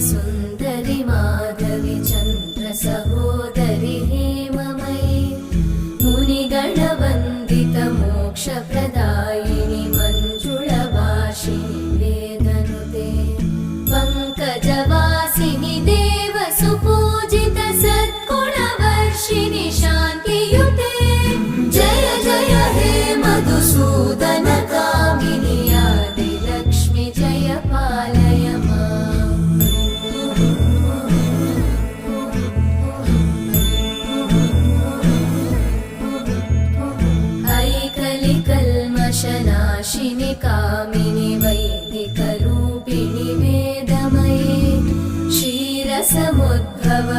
सुन्दरि माधवी चन्द्र सहोदरि हेममयी मुनिगणवन्दित मोक्षप्रदायिनि मञ्जुळभाषिणि वेदनुते पङ्कजवासिनि देवसुपूजित सद्गुणवर्षिणि शान्तियुते जय जय हे मधुसूदन कामिनि आदिलक्ष्मि जय पालय कल्मषनाशिनि कामिनि वैदिकरूपिणि वेदमये क्षीरसमुद्भव